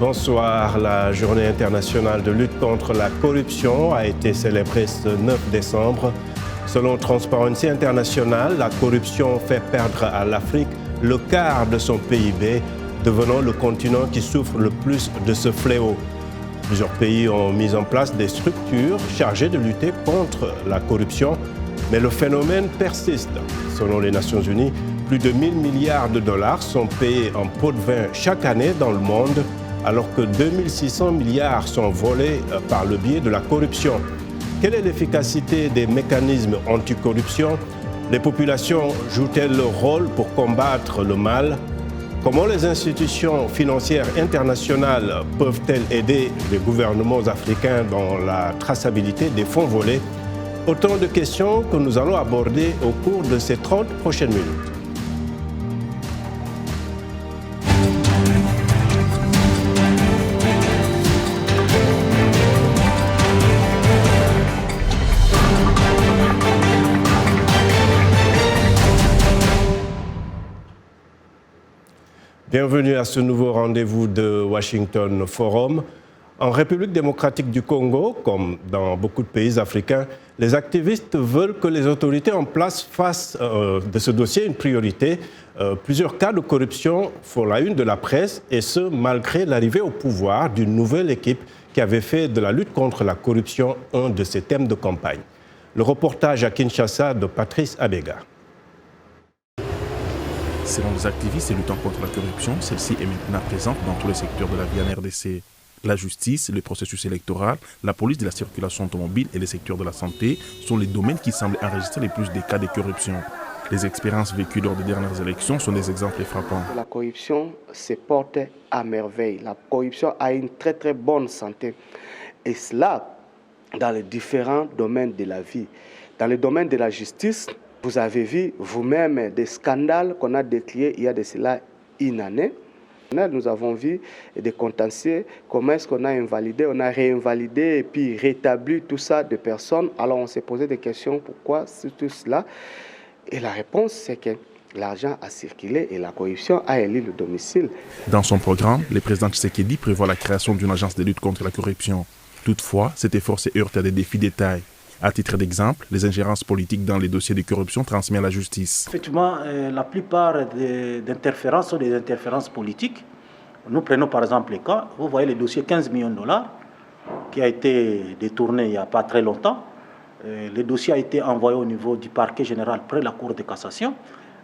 Bonsoir. La journée internationale de lutte contre la corruption a été célébrée ce 9 décembre. Selon Transparency International, la corruption fait perdre à l'Afrique le quart de son PIB, devenant le continent qui souffre le plus de ce fléau. Plusieurs pays ont mis en place des structures chargées de lutter contre la corruption, mais le phénomène persiste. Selon les Nations Unies, plus de 1 000 milliards de dollars sont payés en pots de vin chaque année dans le monde, alors que 2 600 milliards sont volés par le biais de la corruption. Quelle est l'efficacité des mécanismes anticorruption? Les populations jouent-elles leur rôle pour combattre le mal? Comment les institutions financières internationales peuvent-elles aider les gouvernements africains dans la traçabilité des fonds volés? Autant de questions que nous allons aborder au cours de ces 30 prochaines minutes. Bienvenue à ce nouveau rendez-vous de Washington Forum. En République démocratique du Congo, comme dans beaucoup de pays africains, les activistes veulent que les autorités en place fassent de ce dossier une priorité. Plusieurs cas de corruption font la une de la presse, et ce, malgré l'arrivée au pouvoir d'une nouvelle équipe qui avait fait de la lutte contre la corruption un de ses thèmes de campagne. Le reportage à Kinshasa de Patrice Abega. Selon les activistes et luttant contre la corruption, celle-ci est maintenant présente dans tous les secteurs de la vie en RDC. La justice, le processus électoral, la police de la circulation automobile et les secteurs de la santé sont les domaines qui semblent enregistrer les plus de cas de corruption. Les expériences vécues lors des dernières élections sont des exemples frappants. La corruption se porte à merveille. La corruption a une très très bonne santé. Et cela dans les différents domaines de la vie. Dans le domaine de la justice, vous avez vu vous-même des scandales qu'on a décriés il y a de cela une année. Nous avons vu des contentieux, comment est-ce qu'on a invalidé, on a réinvalidé et puis rétabli tout ça de personnes. Alors on s'est posé des questions, pourquoi tout cela? Et la réponse c'est que l'argent a circulé et la corruption a élu le domicile. Dans son programme, le président Tshisekedi prévoit la création d'une agence de lutte contre la corruption. Toutefois, cet effort s'est heurté à des défis de taille. À titre d'exemple, les ingérences politiques dans les dossiers de corruption transmis à la justice. Effectivement, la plupart des interférences sont des interférences politiques. Nous prenons par exemple les cas, vous voyez le dossier 15 millions de dollars qui a été détourné il n'y a pas très longtemps. Le dossier a été envoyé au niveau du parquet général près de la Cour de cassation.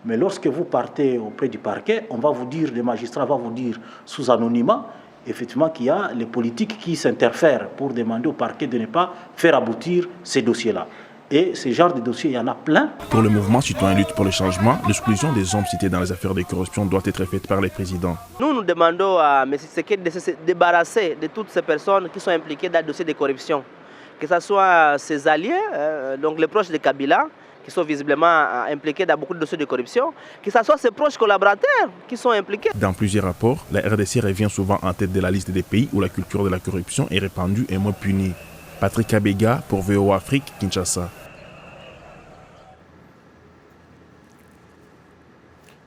Mais lorsque vous partez auprès du parquet, on va vous dire, le magistrat va vous dire sous anonymat, effectivement qu'il y a les politiques qui s'interfèrent pour demander au parquet de ne pas faire aboutir ces dossiers-là. Et ce genre de dossiers, il y en a plein. Pour le mouvement citoyen lutte pour le changement, l'exclusion des hommes cités dans les affaires de corruption doit être faite par les présidents. Nous demandons à M. Tshisekedi de se débarrasser de toutes ces personnes qui sont impliquées dans le dossier de corruption. Que ce soit ses alliés, donc les proches de Kabila, qui sont visiblement impliqués dans beaucoup de dossiers de corruption, que ce soit ses proches collaborateurs qui sont impliqués. Dans plusieurs rapports, la RDC revient souvent en tête de la liste des pays où la culture de la corruption est répandue et moins punie. Patrick Abega pour VOA Afrique, Kinshasa.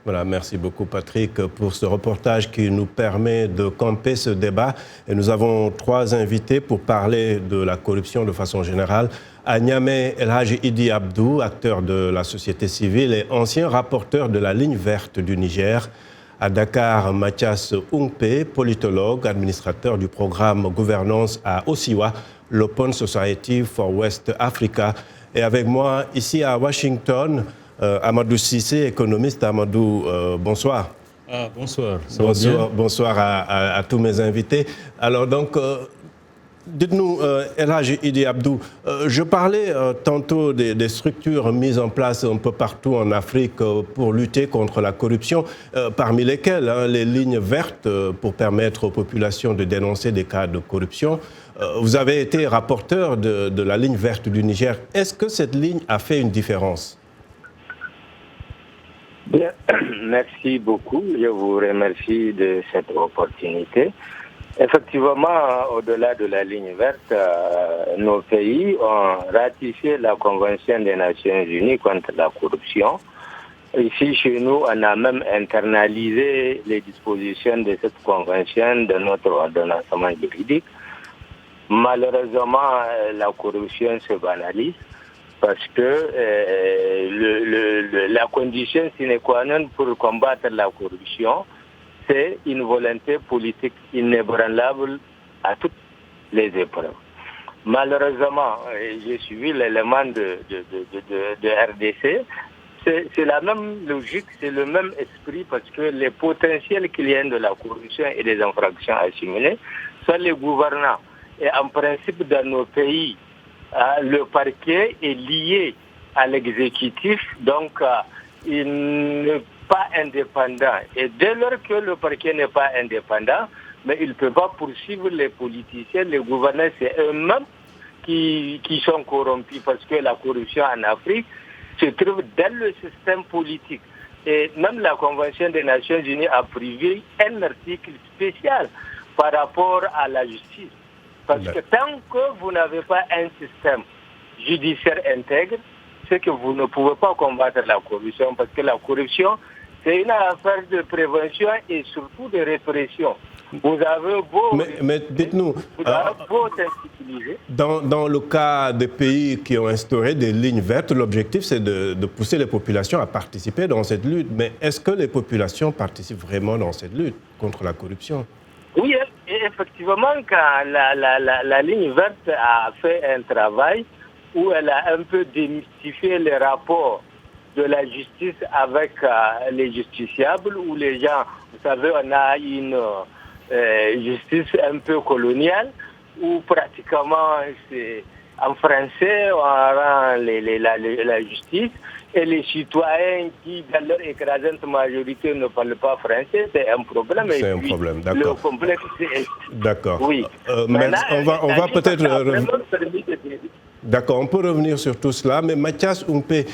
Voilà, merci beaucoup Patrick pour ce reportage qui nous permet de camper ce débat. Et nous avons 3 invités pour parler de la corruption de façon générale. À Niamey, El Hadji Idi Abdou, acteur de la société civile et ancien rapporteur de la ligne verte du Niger. À Dakar, Mathias Ungpe, politologue, administrateur du programme gouvernance à Osiwa, l'Open Society for West Africa. Et avec moi, ici à Washington, Amadou Cissé, économiste. Amadou, bonsoir. Bonsoir. Bonsoir à tous mes invités. Alors donc, dites-nous, El Hadji Idi Abdou, je parlais tantôt des structures mises en place un peu partout en Afrique pour lutter contre la corruption, parmi lesquelles les lignes vertes pour permettre aux populations de dénoncer des cas de corruption. Vous avez été rapporteur de la ligne verte du Niger. Est-ce que cette ligne a fait une différence? Bien, merci beaucoup. Je vous remercie de cette opportunité. Effectivement, au-delà de la ligne verte, nos pays ont ratifié la Convention des Nations Unies contre la corruption Ici, chez nous, on a même internalisé les dispositions de cette convention dans notre ordonnancement juridique. Malheureusement, la corruption se banalise parce que la condition sine qua non pour combattre la corruption, c'est une volonté politique inébranlable à toutes les épreuves. Malheureusement, j'ai suivi l'élément de RDC. C'est la même logique, c'est le même esprit parce que les potentiels clients de la corruption et des infractions assimilées sont les gouvernants. Et en principe, dans nos pays, le parquet est lié à l'exécutif, donc il n'est pas indépendant. Et dès lors que le parquet n'est pas indépendant, mais il ne peut pas poursuivre les politiciens, les gouvernants, c'est eux-mêmes qui sont corrompus parce que la corruption en Afrique se trouve dans le système politique. Et même la Convention des Nations Unies a prévu un article spécial par rapport à la justice. Parce que tant que vous n'avez pas un système judiciaire intègre, c'est que vous ne pouvez pas combattre la corruption. Parce que la corruption, c'est une affaire de prévention et surtout de répression. Vous avez beau... Mais dites-nous, dans le cas des pays qui ont instauré des lignes vertes, l'objectif c'est de pousser les populations à participer dans cette lutte. Mais est-ce que les populations participent vraiment dans cette lutte contre la corruption? Oui, effectivement, quand la ligne verte a fait un travail où elle a un peu démystifié les rapports de la justice avec les justiciables, où les gens, vous savez, on a une justice un peu coloniale, où pratiquement, en français, on rend la justice, et les citoyens qui, dans leur écrasante majorité, ne parlent pas français, c'est un problème. C'est un problème, d'accord. Le complexe est... D'accord. Oui. Mais on va peut-être... D'accord, on peut revenir sur tout cela, mais Mathias Humpé,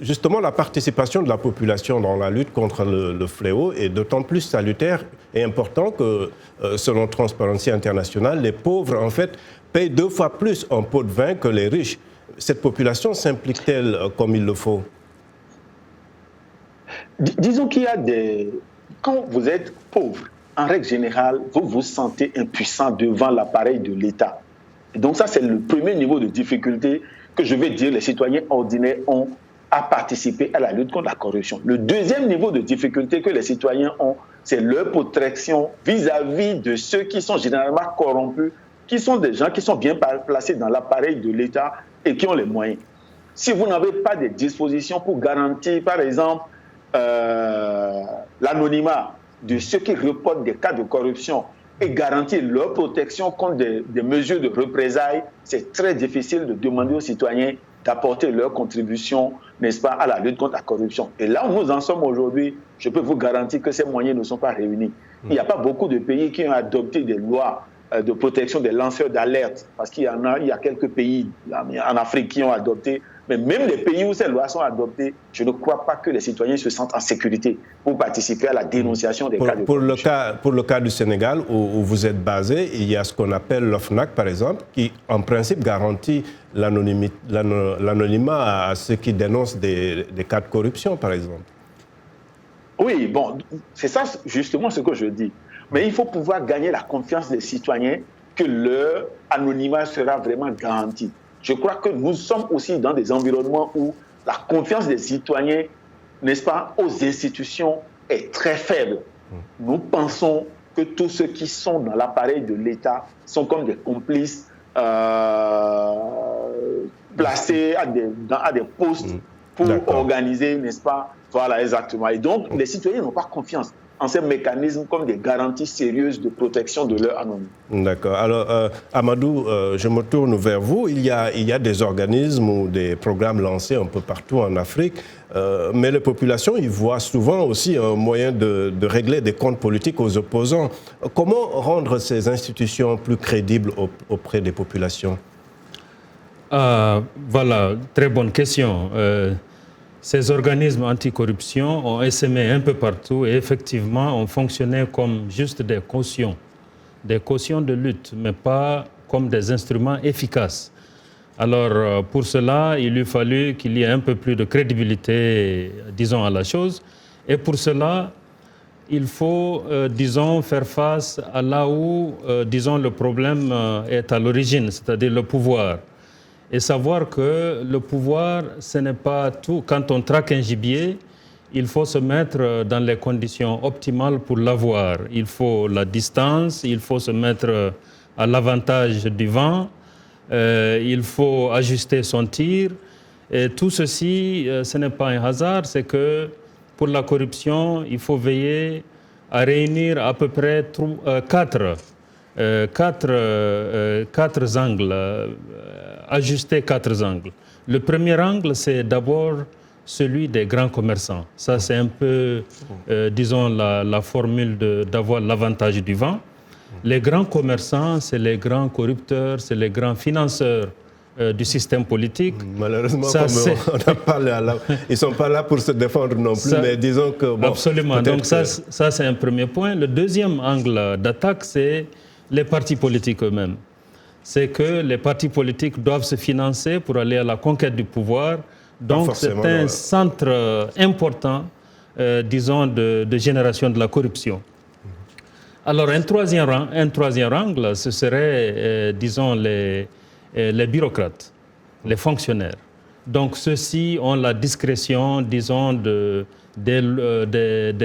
justement la participation de la population dans la lutte contre le fléau est d'autant plus salutaire et important que, selon Transparency International, les pauvres, en fait, payent 2 fois plus en pot de vin que les riches. Cette population s'implique-t-elle comme il le faut? Disons qu'il y a des... Quand vous êtes pauvre, en règle générale, vous vous sentez impuissant devant l'appareil de l'État. Donc ça, c'est le premier niveau de difficulté que je vais dire les citoyens ordinaires ont à participer à la lutte contre la corruption. Le deuxième niveau de difficulté que les citoyens ont, c'est leur protection vis-à-vis de ceux qui sont généralement corrompus, qui sont des gens qui sont bien placés dans l'appareil de l'État et qui ont les moyens. Si vous n'avez pas de dispositions pour garantir, par exemple, l'anonymat de ceux qui reportent des cas de corruption et garantir leur protection contre des mesures de représailles, c'est très difficile de demander aux citoyens d'apporter leur contribution, n'est-ce pas, à la lutte contre la corruption. Et là où nous en sommes aujourd'hui, je peux vous garantir que ces moyens ne sont pas réunis. Il n'y a pas beaucoup de pays qui ont adopté des lois de protection des lanceurs d'alerte, parce qu'il y a quelques pays en Afrique qui ont adopté, mais même les pays où ces lois sont adoptées, je ne crois pas que les citoyens se sentent en sécurité pour participer à la dénonciation des cas de corruption. Pour le cas du Sénégal, où vous êtes basé, il y a ce qu'on appelle l'OFNAC, par exemple, qui, en principe, garantit l'anonymat à ceux qui dénoncent des cas de corruption, par exemple. Oui, bon, c'est ça justement ce que je dis. Mais il faut pouvoir gagner la confiance des citoyens que leur anonymat sera vraiment garanti. Je crois que nous sommes aussi dans des environnements où la confiance des citoyens, n'est-ce pas, aux institutions est très faible. Nous pensons que tous ceux qui sont dans l'appareil de l'État sont comme des complices placés à des postes pour organiser, n'est-ce pas, voilà, exactement. Et donc, les citoyens n'ont pas confiance en ces mécanismes comme des garanties sérieuses de protection de leur anonymat. D'accord. Alors, Amadou, je me tourne vers vous. Il y a des organismes ou des programmes lancés un peu partout en Afrique, mais les populations y voient souvent aussi un moyen de régler des comptes politiques aux opposants. Comment rendre ces institutions plus crédibles auprès des populations? Voilà, très bonne question. Ces organismes anticorruption ont essaimé un peu partout et effectivement ont fonctionné comme juste des cautions de lutte, mais pas comme des instruments efficaces. Alors, pour cela, il lui fallu qu'il y ait un peu plus de crédibilité, disons, à la chose. Et pour cela, il faut, disons, faire face à là où, disons, le problème est à l'origine, c'est-à-dire le pouvoir. Et savoir que le pouvoir, ce n'est pas tout. Quand on traque un gibier, il faut se mettre dans les conditions optimales pour l'avoir. Il faut la distance, il faut se mettre à l'avantage du vent, il faut ajuster son tir. Et tout ceci, ce n'est pas un hasard, c'est que pour la corruption, il faut veiller à réunir à peu près quatre angles, ajuster quatre angles. Le premier angle, c'est d'abord celui des grands commerçants. Ça, c'est un peu, disons, la formule d'avoir l'avantage du vent. Les grands commerçants, c'est les grands corrupteurs, c'est les grands financeurs du système politique. Malheureusement, ça, ils ne sont pas là pour se défendre non plus, mais disons que... Bon, absolument. Donc ça, c'est un premier point. Le deuxième angle d'attaque, c'est les partis politiques eux-mêmes. C'est que les partis politiques doivent se financer pour aller à la conquête du pouvoir. Donc c'est un centre important, disons, de génération de la corruption. Alors un troisième angle, ce serait, disons, les bureaucrates, les fonctionnaires. Donc ceux-ci ont la discrétion, disons, des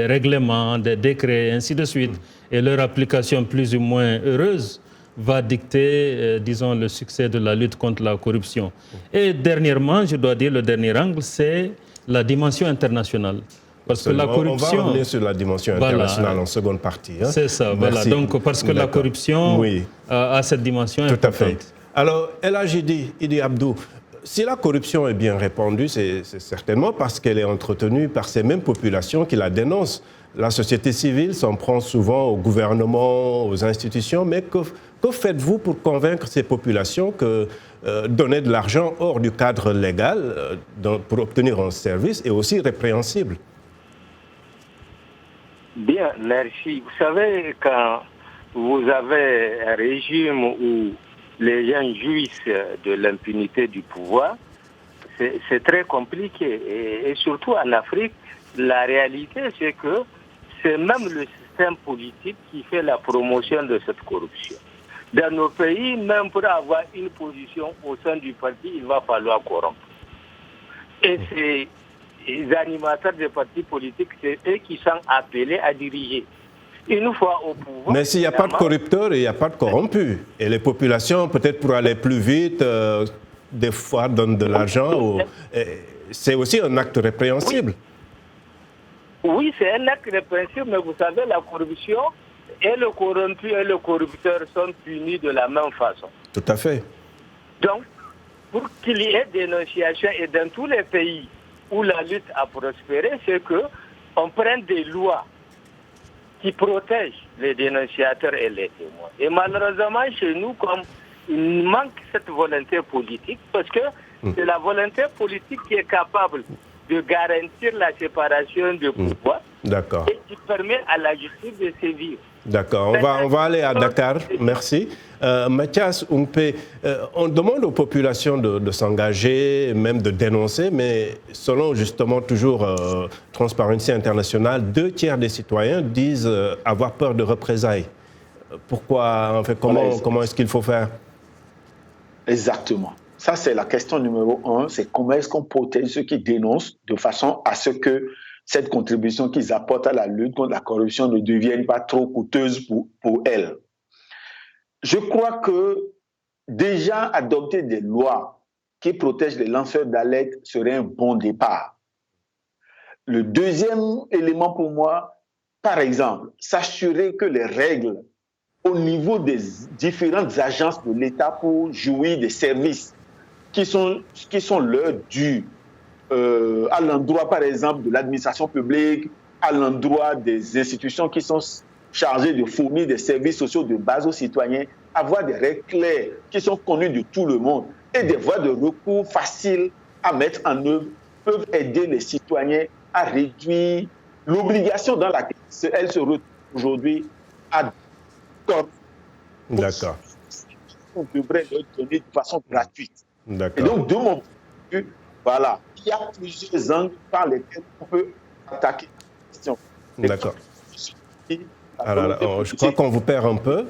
règlements, des décrets, ainsi de suite. Et leur application plus ou moins heureuse va dicter, disons, le succès de la lutte contre la corruption. Et dernièrement, je dois dire, le dernier angle, c'est la dimension internationale. Parce que la corruption... On va revenir sur la dimension internationale en seconde partie. Hein. C'est ça, voilà. Donc, parce que la corruption a cette dimension importante. Tout à fait. Alors, El Hadji Idi Abdou, si la corruption est bien répandue, c'est certainement parce qu'elle est entretenue par ces mêmes populations qui la dénoncent. La société civile s'en prend souvent au gouvernement, aux institutions, mais que faites-vous pour convaincre ces populations que donner de l'argent hors du cadre légal pour obtenir un service est aussi répréhensible? Bien, merci. Vous savez, quand vous avez un régime où les gens jouissent de l'impunité du pouvoir, c'est très compliqué. Et surtout en Afrique, la réalité, c'est que c'est même le système politique qui fait la promotion de cette corruption. Dans nos pays, même pour avoir une position au sein du parti, il va falloir corrompre. Et c'est les animateurs des partis politiques, c'est eux qui sont appelés à diriger. Une fois au pouvoir... Mais s'il n'y a pas de corrupteurs, il n'y a pas de corrompus. Et les populations, peut-être pour aller plus vite, des fois donnent de l'argent. C'est aussi un acte répréhensible. Oui, c'est un acte répréhensible, mais vous savez, la corruption et le corrompu et le corrupteur sont punis de la même façon. Tout à fait. Donc, pour qu'il y ait dénonciation, et dans tous les pays où la lutte a prospéré, c'est qu'on prenne des lois qui protègent les dénonciateurs et les témoins. Et malheureusement, chez nous, comme il manque cette volonté politique, parce que c'est la volonté politique qui est capable de garantir la séparation de pouvoir et qui permet à la justice de sévir. D'accord, on va aller à Dakar, merci. Mathias Oumpe, on demande aux populations de s'engager, même de dénoncer, mais selon justement toujours Transparency International, 2/3 des citoyens disent avoir peur de représailles. Pourquoi, en fait, comment est-ce qu'il faut faire? Exactement. Ça, c'est la question numéro 1, c'est comment est-ce qu'on protège ceux qui dénoncent de façon à ce que cette contribution qu'ils apportent à la lutte contre la corruption ne devienne pas trop coûteuse pour elles. Je crois que déjà adopter des lois qui protègent les lanceurs d'alerte serait un bon départ. Le deuxième élément pour moi, par exemple, s'assurer que les règles au niveau des différentes agences de l'État pour jouir des services qui sont leurs dus, à l'endroit, par exemple, de l'administration publique, à l'endroit des institutions qui sont chargées de fournir des services sociaux de base aux citoyens, avoir des règles claires qui sont connues de tout le monde et des voies de recours faciles à mettre en œuvre peuvent aider les citoyens à réduire l'obligation dans laquelle elles se retrouvent aujourd'hui à... D'accord. On devrait leur donner de façon gratuite. Et donc, de mon point de vue, voilà, il y a plusieurs angles par lesquels on peut attaquer la question. D'accord. Alors, je crois qu'on vous perd un peu.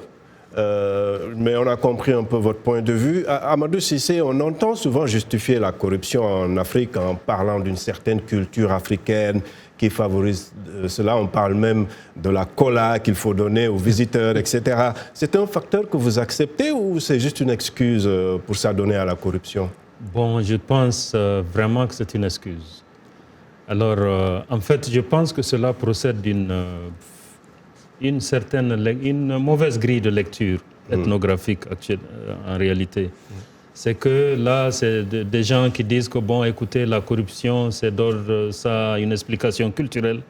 Mais on a compris un peu votre point de vue. Amadou Cissé, on entend souvent justifier la corruption en Afrique en parlant d'une certaine culture africaine qui favorise cela. On parle même de la cola qu'il faut donner aux visiteurs, etc. C'est un facteur que vous acceptez ou c'est juste une excuse pour s'adonner à la corruption? Bon, je pense vraiment que c'est une excuse. Alors, en fait, je pense que cela procède d'une mauvaise grille de lecture ethnographique en réalité. C'est que là, c'est des gens qui disent que, bon, écoutez, la corruption, c'est d'ordre, ça a une explication culturelle.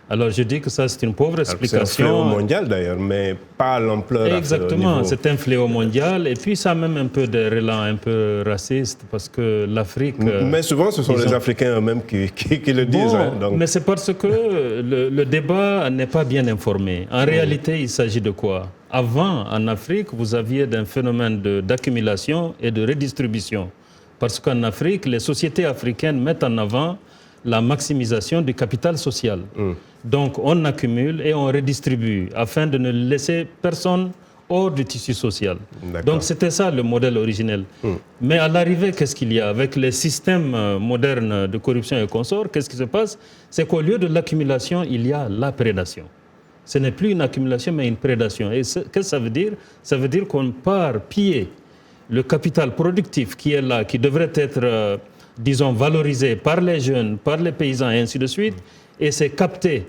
Alors, je dis que ça, c'est une pauvre explication. C'est un fléau mondial, d'ailleurs, mais pas à l'ampleur. Exactement, c'est un fléau mondial. Et puis, ça a même un peu des relents un peu racistes, parce que l'Afrique... Mais souvent, ce sont les Africains eux-mêmes qui le disent. Bon, donc. Mais c'est parce que le débat n'est pas bien informé. En réalité, il s'agit de quoi? Avant, en Afrique, vous aviez un phénomène d'accumulation et de redistribution. Parce qu'en Afrique, les sociétés africaines mettent en avant la maximisation du capital social. Donc, on accumule et on redistribue afin de ne laisser personne hors du tissu social. Donc, c'était ça le modèle originel. Mais à l'arrivée, qu'est-ce qu'il y a? Avec les systèmes modernes de corruption et consorts, qu'est-ce qui se passe? C'est qu'au lieu de l'accumulation, il y a la prédation. Ce n'est plus une accumulation, mais une prédation. Et qu'est-ce que ça veut dire? Ça veut dire qu'on part piller le capital productif qui est là, qui devrait être... disons, valorisé par les jeunes, par les paysans et ainsi de suite, et c'est capté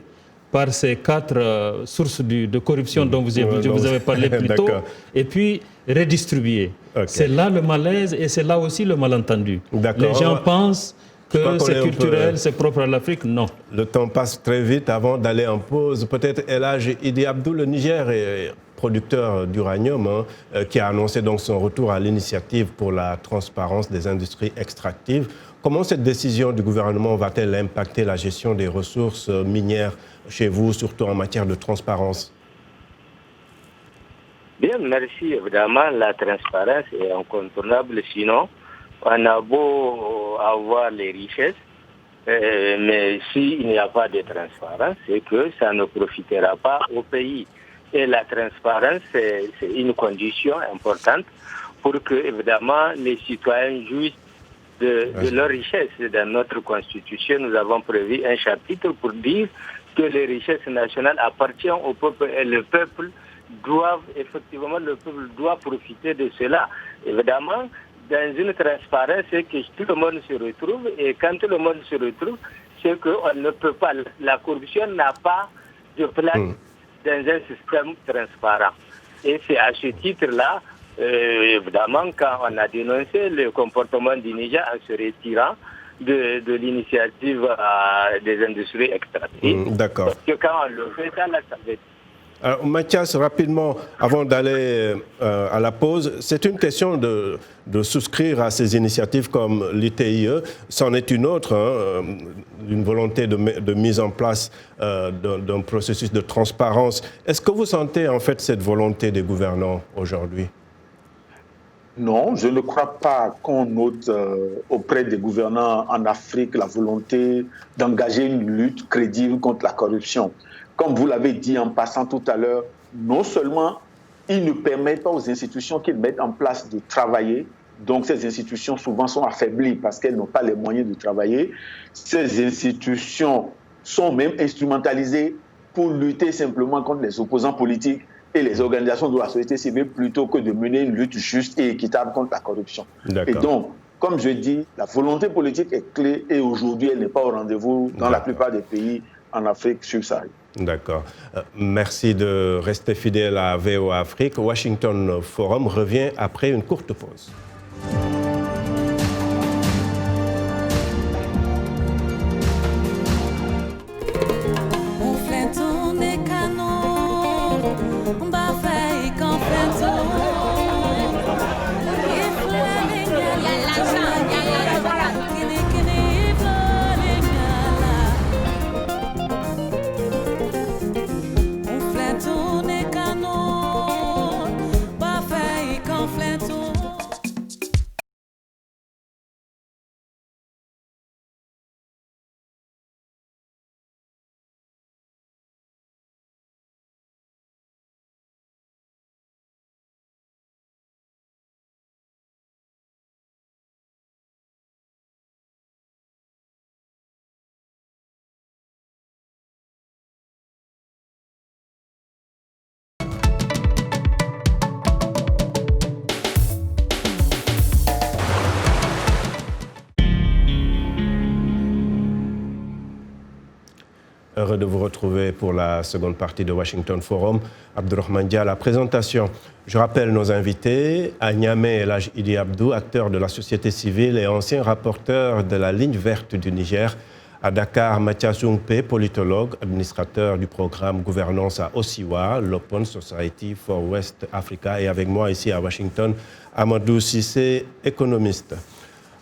par ces 4 sources de corruption dont je vous avais parlé plus tôt, et puis redistribué. C'est là le malaise et c'est là aussi le malentendu. Les gens pensent que c'est culturel, c'est propre à l'Afrique. Non. Le temps passe très vite. Avant d'aller en pause, peut-être El Hadj Idi Abdou, le Niger est producteur d'uranium, qui a annoncé donc son retour à l'initiative pour la transparence des industries extractives. Comment cette décision du gouvernement va-t-elle impacter la gestion des ressources minières chez vous, surtout en matière de transparence? Bien, merci. Évidemment, la transparence est incontournable. Sinon, on a beau avoir les richesses, mais s'il n'y a pas de transparence, c'est que ça ne profitera pas au pays. Et la transparence, c'est une condition importante pour que, évidemment, les citoyens jouissent de leur richesse. Dans notre Constitution, nous avons prévu un chapitre pour dire que les richesses nationales appartiennent au peuple et le peuple doit profiter de cela. Évidemment, dans une transparence, c'est que tout le monde se retrouve, et quand tout le monde se retrouve, c'est qu'on ne peut pas, la corruption n'a pas de place dans un système transparent. Et c'est à ce titre-là, évidemment, quand on a dénoncé le comportement du Niger en se retirant de l'initiative des industries extractives. D'accord. Parce que quand on le fait, ça va être... Alors, Mathias, rapidement, avant d'aller à la pause, c'est une question de souscrire à ces initiatives comme l'ITIE. C'en est une autre, une volonté de mise en place d'un processus de transparence. Est-ce que vous sentez en fait cette volonté des gouvernants aujourd'hui? Non, je ne crois pas qu'on note auprès des gouvernants en Afrique la volonté d'engager une lutte crédible contre la corruption. Comme vous l'avez dit en passant tout à l'heure, non seulement ils ne permettent pas aux institutions qu'ils mettent en place de travailler, donc ces institutions souvent sont affaiblies parce qu'elles n'ont pas les moyens de travailler. Ces institutions sont même instrumentalisées pour lutter simplement contre les opposants politiques et les organisations de la société civile plutôt que de mener une lutte juste et équitable contre la corruption. Et donc, comme je dis, la volonté politique est clé et aujourd'hui, elle n'est pas au rendez-vous dans la plupart des pays en Afrique subsaharienne. D'accord. Merci de rester fidèle à VOA Afrique. Washington Forum revient après une courte pause. Heureux de vous retrouver pour la seconde partie de Washington Forum. Abdourahmane Dia à la présentation. Je rappelle nos invités. À Niamey, Elhadji Idi Abdou, acteur de la société civile et ancien rapporteur de la ligne verte du Niger. À Dakar, Mathias Jungpe, politologue, administrateur du programme Gouvernance à Osiwa, l'Open Society for West Africa. Et avec moi ici à Washington, Amadou Cissé, économiste.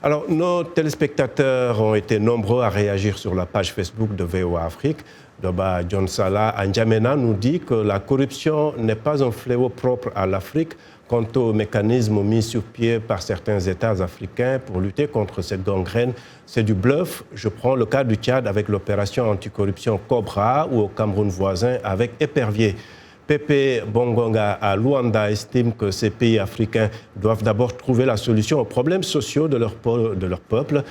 Alors, nos téléspectateurs ont été nombreux à réagir sur la page Facebook de VOA Afrique. Doba John Salah à N'Djamena nous dit que la corruption n'est pas un fléau propre à l'Afrique. Quant aux mécanismes mis sur pied par certains États africains pour lutter contre cette gangrène, c'est du bluff. Je prends le cas du Tchad avec l'opération anticorruption Cobra ou au Cameroun voisin avec Épervier. Pepe Bongonga à Luanda estime que ces pays africains doivent d'abord trouver la solution aux problèmes sociaux de leur peuple.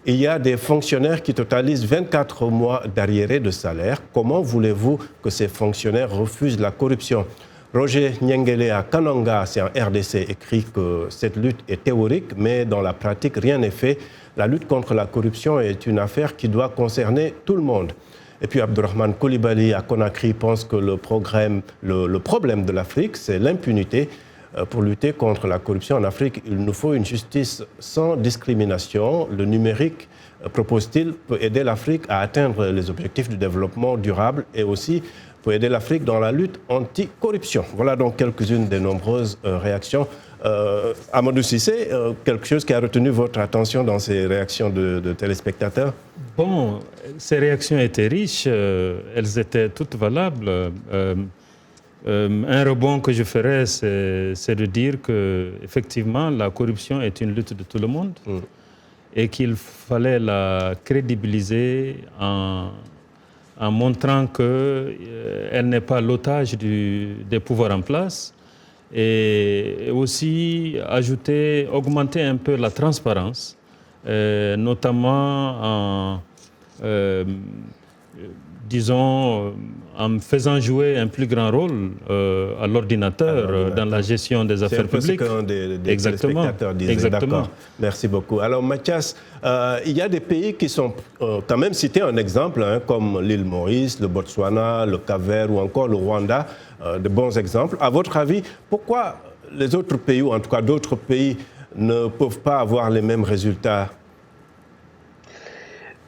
Il y a des fonctionnaires qui totalisent 24 mois d'arriérés de salaire. Comment voulez-vous que ces fonctionnaires refusent la corruption? Roger Nyengele à Kananga, c'est en RDC, écrit que cette lutte est théorique, mais dans la pratique, rien n'est fait. La lutte contre la corruption est une affaire qui doit concerner tout le monde. Et puis Abdourahmane Coulibaly à Conakry pense que le problème de l'Afrique, c'est l'impunité. Pour lutter contre la corruption en Afrique, il nous faut une justice sans discrimination. Le numérique, propose-t-il, peut aider l'Afrique à atteindre les objectifs du développement durable et aussi peut aider l'Afrique dans la lutte anti-corruption. Voilà donc quelques-unes des nombreuses réactions. Amadou Cissé, quelque chose qui a retenu votre attention dans ces réactions de téléspectateurs? Bon, ces réactions étaient riches, elles étaient toutes valables. Un rebond que je ferais, c'est de dire qu'effectivement, la corruption est une lutte de tout le monde et qu'il fallait la crédibiliser en montrant qu'elle n'est pas l'otage des pouvoirs en place et aussi augmenter un peu la transparence, notamment en faisant jouer un plus grand rôle à l'ordinateur dans la gestion des affaires publiques. C'est un peu ce qu'un des téléspectateurs disait. Exactement. D'accord. Merci beaucoup. Alors Mathias, il y a des pays qui sont quand même cités en exemple, comme l'île Maurice, le Botswana, le Cap-Vert ou encore le Rwanda, de bons exemples. À votre avis, pourquoi les autres pays, ou en tout cas d'autres pays, ne peuvent pas avoir les mêmes résultats?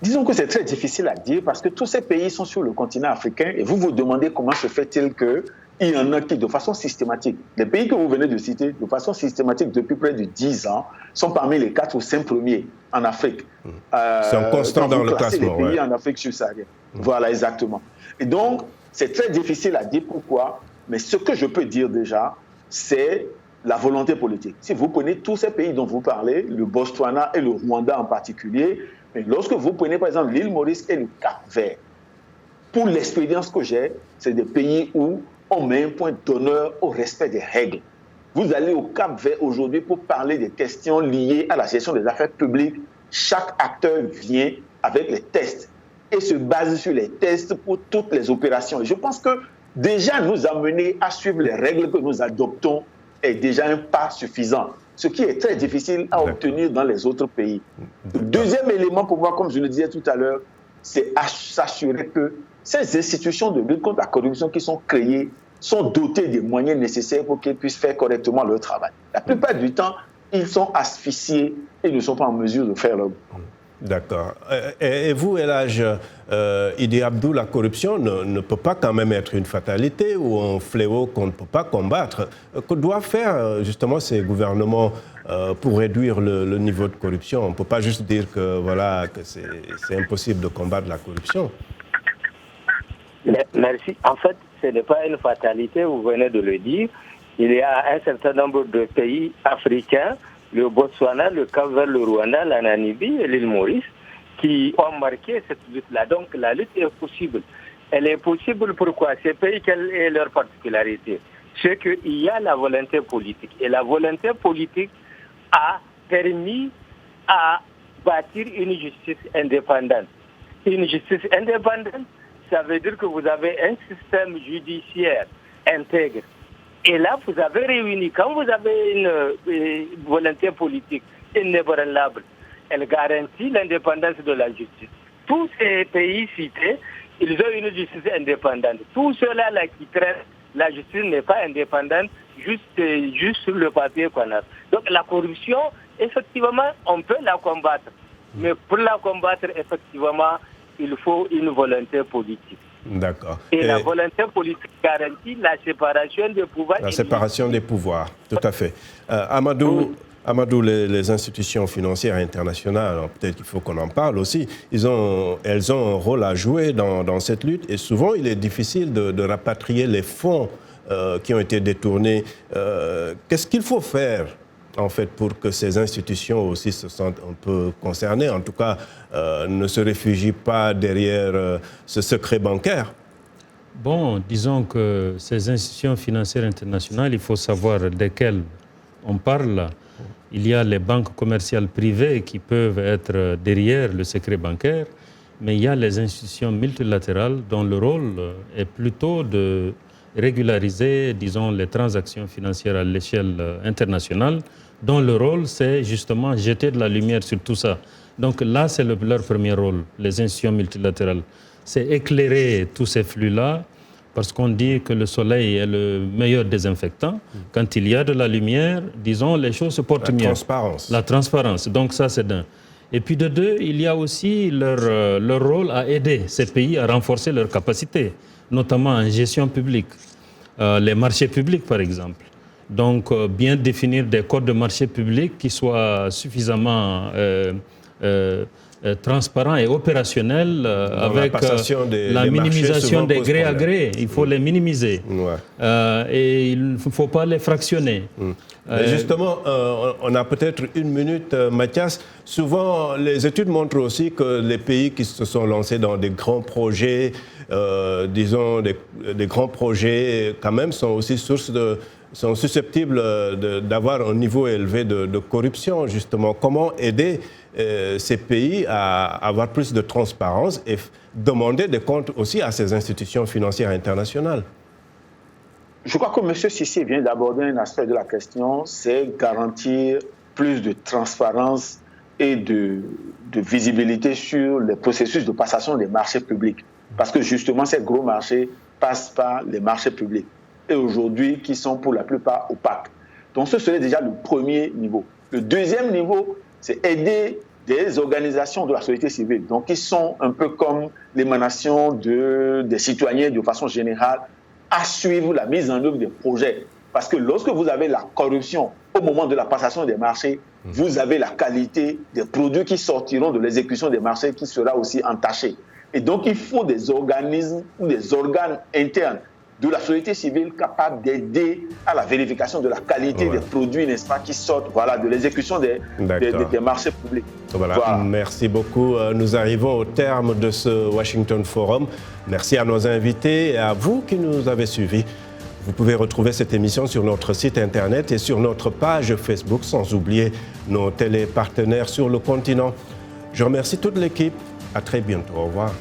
Disons que c'est très difficile à dire parce que tous ces pays sont sur le continent africain et vous vous demandez comment se fait-il qu'il y en a qui, de façon systématique, les pays que vous venez de citer, de façon systématique depuis près de 10 ans, sont parmi les 4 ou 5 premiers en Afrique. C'est un constant dans le classement. Les pays en Afrique subsaharienne. Voilà, exactement. Et donc, c'est très difficile à dire pourquoi, mais ce que je peux dire déjà, c'est la volonté politique. Si vous prenez tous ces pays dont vous parlez, le Botswana et le Rwanda en particulier, mais lorsque vous prenez par exemple l'île Maurice et le Cap-Vert, pour l'expérience que j'ai, c'est des pays où on met un point d'honneur au respect des règles. Vous allez au Cap-Vert aujourd'hui pour parler des questions liées à la gestion des affaires publiques. Chaque acteur vient avec les tests et se base sur les tests pour toutes les opérations. Et je pense que déjà nous amener à suivre les règles que nous adoptons est déjà un pas suffisant. Ce qui est très difficile à obtenir dans les autres pays. Le deuxième élément pour moi, comme je le disais tout à l'heure, c'est s'assurer que ces institutions de lutte contre la corruption qui sont créées sont dotées des moyens nécessaires pour qu'elles puissent faire correctement leur travail. La plupart du temps, ils sont asphyxiés et ne sont pas en mesure de faire leur boulot. D'accord. Et vous, Elhadji Idi Abdou, la corruption ne peut pas quand même être une fatalité ou un fléau qu'on ne peut pas combattre. Que doivent faire justement ces gouvernements pour réduire le niveau de corruption? On ne peut pas juste dire que, voilà, que c'est impossible de combattre la corruption. Merci. En fait, ce n'est pas une fatalité, vous venez de le dire. Il y a un certain nombre de pays africains, le Botswana, le Cap-Vert, le Rwanda, la Namibie et l'île Maurice, qui ont marqué cette lutte-là. Donc la lutte est possible. Elle est possible pourquoi? Ces pays, quelle est leur particularité? C'est qu'il y a la volonté politique. Et la volonté politique a permis à bâtir une justice indépendante. Une justice indépendante, ça veut dire que vous avez un système judiciaire intègre. Et là, vous avez réuni, quand vous avez une volonté politique inébranlable, elle garantit l'indépendance de la justice. Tous ces pays cités, ils ont une justice indépendante. Tout cela là qui traite, la justice n'est pas indépendante, juste sur le papier qu'on a. Donc la corruption, effectivement, on peut la combattre. Mais pour la combattre, effectivement, il faut une volonté politique. D'accord. Et la volonté politique garantit la séparation des pouvoirs. La séparation des pouvoirs, tout à fait. Amadou, les institutions financières internationales, peut-être qu'il faut qu'on en parle aussi, elles ont un rôle à jouer dans cette lutte et souvent il est difficile de rapatrier les fonds qui ont été détournés. Qu'est-ce qu'il faut faire en fait pour que ces institutions aussi se sentent un peu concernées, en tout cas ne se réfugient pas derrière ce secret bancaire? Bon, disons que ces institutions financières internationales, il faut savoir desquelles on parle. Il y a les banques commerciales privées qui peuvent être derrière le secret bancaire, mais il y a les institutions multilatérales dont le rôle est plutôt de régulariser, disons, les transactions financières à l'échelle internationale, dont le rôle, c'est justement jeter de la lumière sur tout ça. Donc là, c'est leur premier rôle, les institutions multilatérales. C'est éclairer tous ces flux-là, parce qu'on dit que le soleil est le meilleur désinfectant. Quand il y a de la lumière, disons, les choses se portent mieux. La transparence. Donc ça, c'est d'un. Et puis de deux, il y a aussi leur rôle à aider ces pays à renforcer leurs capacités, notamment en gestion publique. Les marchés publics, par exemple. Donc, bien définir des codes de marché public qui soient suffisamment transparents et opérationnels avec la minimisation des gré à gré. Il faut les minimiser. Ouais. Et il ne faut pas les fractionner. Justement, on a peut-être une minute, Mathias. Souvent, les études montrent aussi que les pays qui se sont lancés dans des grands projets, disons des grands projets, quand même, sont aussi sont susceptibles d'avoir un niveau élevé de corruption, justement. Comment aider ces pays à avoir plus de transparence et demander des comptes aussi à ces institutions financières internationales? Je crois que M. Cissé vient d'aborder un aspect de la question, c'est garantir plus de transparence et de visibilité sur les processus de passation des marchés publics. Parce que justement, ces gros marchés passent par les marchés publics. Et aujourd'hui, qui sont pour la plupart opaques. Donc ce serait déjà le premier niveau. Le deuxième niveau, c'est aider des organisations de la société civile, donc qui sont un peu comme l'émanation des citoyens de façon générale, à suivre la mise en œuvre des projets. Parce que lorsque vous avez la corruption au moment de la passation des marchés, vous avez la qualité des produits qui sortiront de l'exécution des marchés qui sera aussi entachée. Et donc il faut des organismes ou des organes internes de la société civile capable d'aider à la vérification de la qualité des produits, n'est-ce pas, qui sortent de l'exécution des marchés publics. Voilà. Merci beaucoup. Nous arrivons au terme de ce Washington Forum. Merci à nos invités et à vous qui nous avez suivis. Vous pouvez retrouver cette émission sur notre site internet et sur notre page Facebook, sans oublier nos télépartenaires sur le continent. Je remercie toute l'équipe. À très bientôt. Au revoir.